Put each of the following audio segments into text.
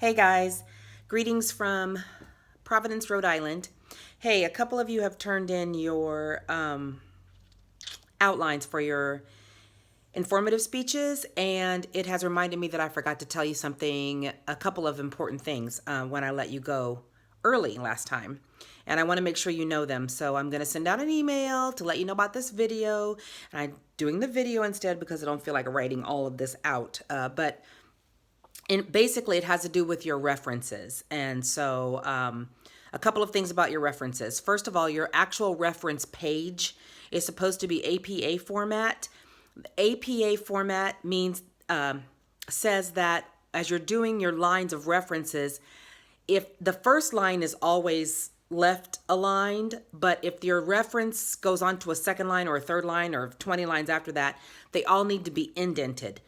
Hey guys, greetings from Providence, Rhode Island. Hey, a couple of you have turned in your outlines for your informative speeches, and it has reminded me that I forgot to tell you something, a couple of important things when I let you go early last time. And I want to make sure you know them. So I'm going to send out an email to let you know about this video. And I'm doing the video instead because I don't feel like writing all of this out. But basically, it has to do with your references. And so a couple of things about your references. First of all, your actual reference page is supposed to be APA format. APA format means says that as you're doing your lines of references, if the first line is always left aligned, but if your reference goes on to a second line or a third line or 20 lines after that, they all need to be indented.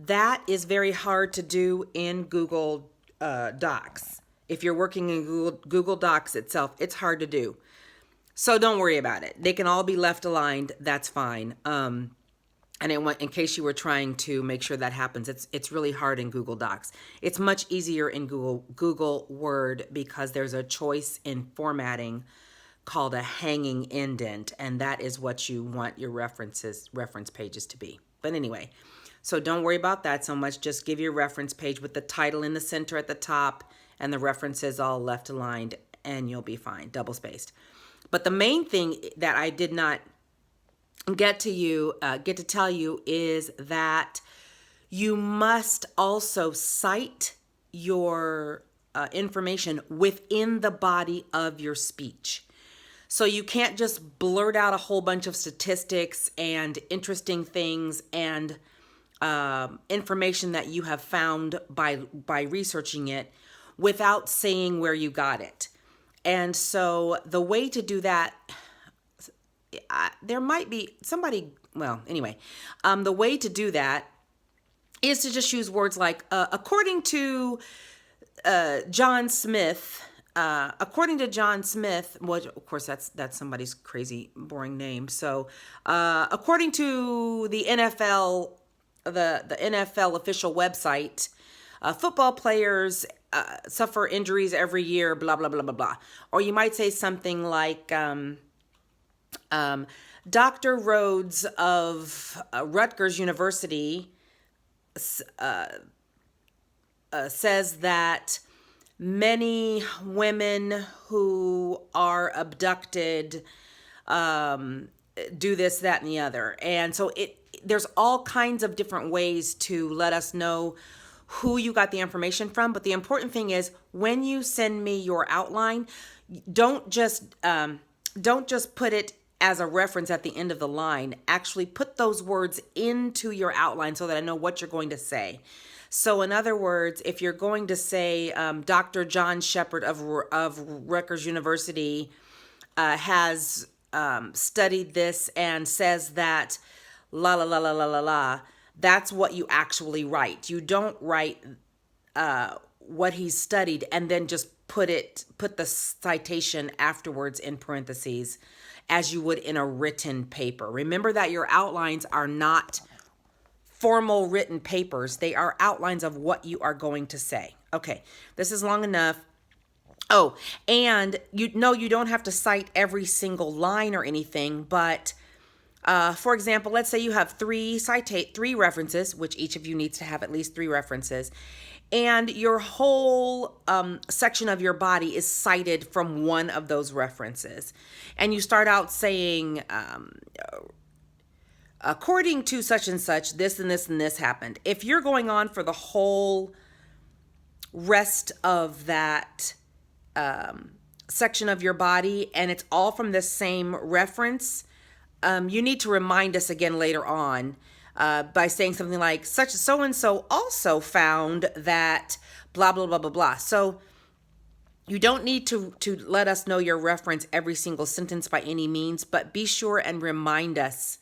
That is very hard to do in Google Docs. If you're working in Google Docs itself, it's hard to do. So don't worry about it. They can all be left aligned. That's fine. And in case you were trying to make sure that happens, it's really hard in Google Docs. It's much easier in Google Word because there's a choice in formatting called a hanging indent, and that is what you want your reference pages to be. But anyway, so don't worry about that so much. Just give your reference page with the title in the center at the top and the references all left aligned, and you'll be fine, double spaced. But the main thing that I did not get to tell you is that you must also cite your information within the body of your speech. So you can't just blurt out a whole bunch of statistics and interesting things and information that you have found by researching it without saying where you got it. And so the way to do that, there might be somebody, well, anyway, the way to do that is to just use words like, according to John Smith, well, of course, that's somebody's crazy, boring name. So according to the NFL, the NFL official website, football players suffer injuries every year, blah, blah, blah, blah, blah. Or you might say something like, Dr. Rhodes of Rutgers University says that many women who are abducted do this, that, and the other. And so there's all kinds of different ways to let us know who you got the information from. But the important thing is when you send me your outline, don't just put it as a reference at the end of the line. Actually put those words into your outline so that I know what you're going to say. So in other words, if you're going to say Dr. John Shepard of Rutgers University has studied this and says that la la la la la la la, that's what you actually write. You don't write what he's studied and then just put the citation afterwards in parentheses as you would in a written paper. Remember that your outlines are not formal written papers. They are outlines of what you are going to say. Okay, this is long enough. Oh, and you don't have to cite every single line or anything, but for example, let's say you have three references, which each of you needs to have at least 3 references, and your whole section of your body is cited from one of those references. And you start out saying, according to such and such, this and this and this happened. If you're going on for the whole rest of that section of your body and it's all from the same reference, you need to remind us again later on by saying something like, such so-and-so also found that blah, blah, blah, blah, blah. So you don't need to let us know your reference every single sentence by any means, but be sure and remind us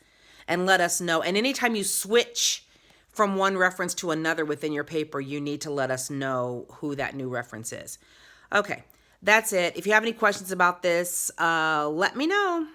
and let us know. And anytime you switch from one reference to another within your paper, you need to let us know who that new reference is. Okay, that's it. If you have any questions about this, let me know.